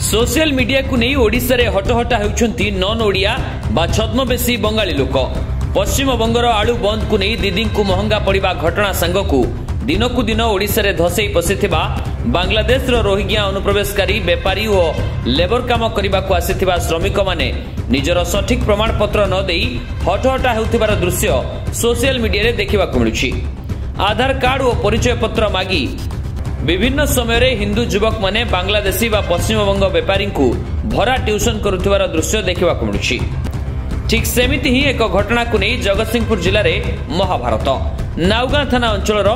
Social media को नहीं ओडिशा रे हटहटा होउछंती नॉन ओडिया बा छद्मवेशी बंगाली लोक। पश्चिम बंगर आलू बंद को नहीं दीदी को महंगा पड़िबा घटना सांगकू दिनकू दिन ओडिशा रे धसई पसिथिबा बांग्लादेश रो रोहिंग्या अनुप्रवेशकारी बेपारी और लेबर काम करने को आसिथिबा श्रमिक माने निजर सठिक प्रमाण पत्र न देई हटहटा हेउथिबार दृश्य सोशल मीडिया रे देखिबाकू मिलुछि। आधार कार्ड और परिचय पत्र मागी विभिन्न समय हिंदू युवक माने बांग्लादेशी व पश्चिम बंग बेपारी को भरा ट्यूशन करुथिबार दृश्य देखिबाकू मिलुछि। ठीक सेमिति ही एक घटना को नहीं जगतसिंहपुर जिले में महाभारत नाउगां थाना अंचल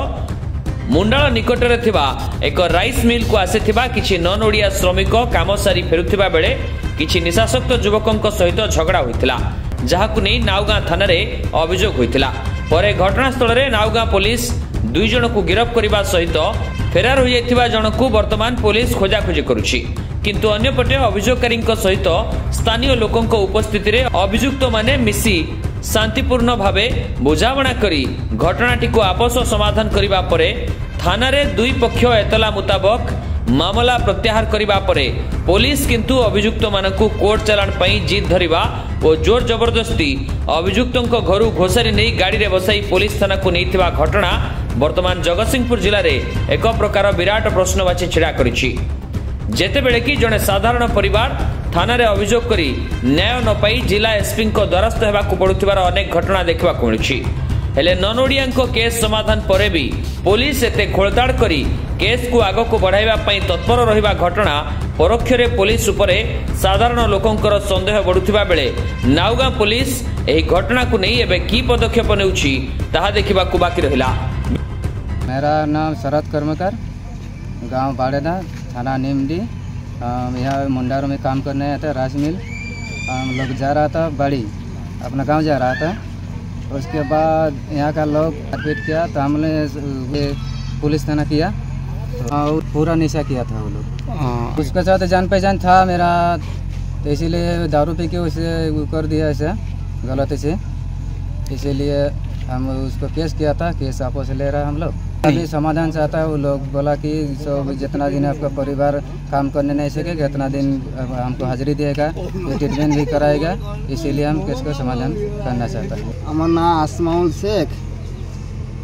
मुंडाल निकटरे थिबा एक राइस मिल को आसिथिबा किछि नॉन ओडिया श्रमिक काम सारी फेरुथिबा बेले किछि निशासक्त युवकक सहित झगड़ा होइतिला, जहाकु नै नाउगां थाना रे अभियोग होइतिला। परे घटनास्थल रे नाउगां पुलिस 2 जन को गिरफ्त करने सहित फेरार हो जाइथिबा जन को वर्तमान पुलिस खोजाखोजी करुछि। किंतु अन्यपटे अभियोगकारी सहित स्थानीय लोकों उपस्थिति रे अभियुक्त माने मिसी शांतिपूर्ण भावे बुझामणा करी घटनाटी को आपस समाधान करिबा परे थाना रे 2 पक्ष एतला मुताबक मामला प्रत्याहार करिबा परे पुलिस किंतु अभियुक्त मानकु कोर्ट चालान पई जिद धरिबा और जोर जबरदस्ती अभियुक्तों घरू घोषारी नहीं गाड़ी रे बसाई पुलिस थाना को नैथिबा घटना वर्तमान जगतसिंहपुर जिले में एक प्रकार विराट प्रश्नवाची छिड़ा करिछि। जेतेबेले कि जड़े साधारण परिवार थाना रे अभियोग करी न्याय न पाई जिला एसपी द्वारस्थ होगाकू पड़ुथिबार अनेक घटना देखा मिलुछि। हेले नॉन ओडिया केस समाधान परे भी पुलिस एते खोलताड़ करी केस को आग को बढ़ाइबा पई तत्पर रहिबा घटना परोक्ष रे पुलिस उपरे साधारण लोकंकर संदेह बढ़ुथिबा बेले नाउगां पुलिस एही घटना को नहीं एबे की पदक्षेप नेउछि ताहा देखिबाकू बाकी रहिला। मेरा नाम शरद कर्मकार, गांव बाड़ेदा, थाना नीमडी। यहाँ मुंडारो में काम करने आया था राइस मिल। हम लोग जा रहा था बाड़ी, अपना गांव जा रहा था। उसके बाद यहाँ का लोग मारपीट किया तो हमने पुलिस थाना किया और पूरा निशा किया था वो लोग। उसके साथ जान पहचान था मेरा, तो इसीलिए दारू पी के उसे कर दिया ऐसा गलत से, इसीलिए हम उसको केस किया था। केस आपस ले रहा है हम लोग। अभी समाधान चाहता है वो लोग बोला कि सब जितना दिन आपका परिवार काम करने नहीं सकेगा उतना दिन हमको हाजिरी देगा, ट्रीटमेंट भी कराएगा, इसीलिए हम केस को समाधान करना चाहता है। आमर ना आसमाउल शेख,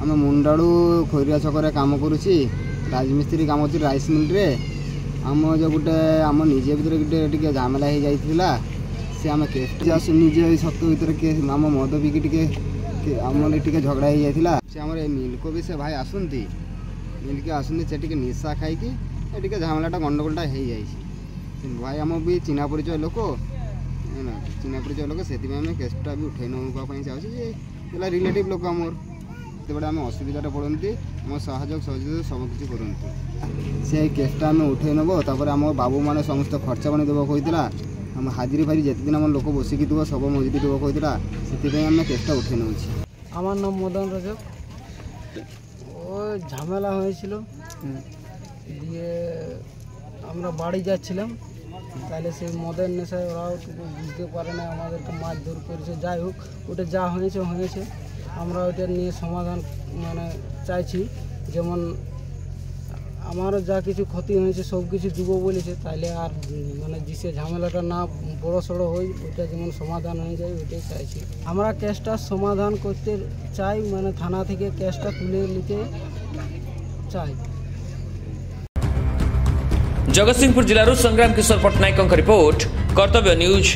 आम मुंडाड़ू खोरिया छक काम करुची राजमिस्त्री काम होती राइस मिल रे। आम जो गोटे आम निजे भर गोटे झमेला हो जाइला से आम केस निजे सत्व भर आम मद पिकी आमर टे झगड़ा हो जाइला। से आम मिल को भी से भाई आसती मिल के आसती से टे निशा खाई टे झमेलाटा गंडगोलटा हो जाए। भाई आम भी चिन्हा परिचय लोक चिन्हा परिचय लोक से केसटा भी उठे नापी चाहे रिलेटिव लोक आमर जिते आम असुविधा पड़ती आम सहयोग सहयोग सबकि करती से केसटा आम उठे नब। आम बाबू मैंने समस्त खर्चा पानी देव कहला, आम हाजिरी फाजिरी जिते दिन आम लोक बसिकी देव सब मजूरी देव कहला, से आम केसटा उठे नौ। আমার নাম মদন রজক। ও ঝামেলা হয়েছিল, দিয়ে আমরা বাড়ি যাচ্ছিলাম, তাহলে সেই মদের নেশায় ওরাও বুঝতে পারে না, আমাদেরকে মারধর করেছে। যাই হোক ওটা যা হয়েছে হয়েছে, আমরা ওটা নিয়ে সমাধান মানে চাইছি। যেমন আমারও যা কিছু ক্ষতি হয়েছে সব কিছু দেবো বলেছে, তাইলে আর মানে যে ঝামেলাটা না বড় সড়ো হয় ওইটা যেমন সমাধান হয়ে যায় ওইটাই চাইছি। আমরা কেসটা সমাধান করতে চাই, মানে থানা থেকে কেসটা তুলে নিতে চাই। जगतसिंहपुर जिलूर संग्राम किशोर पट्टनायक रिपोर्ट, कर्तव्य न्यूज।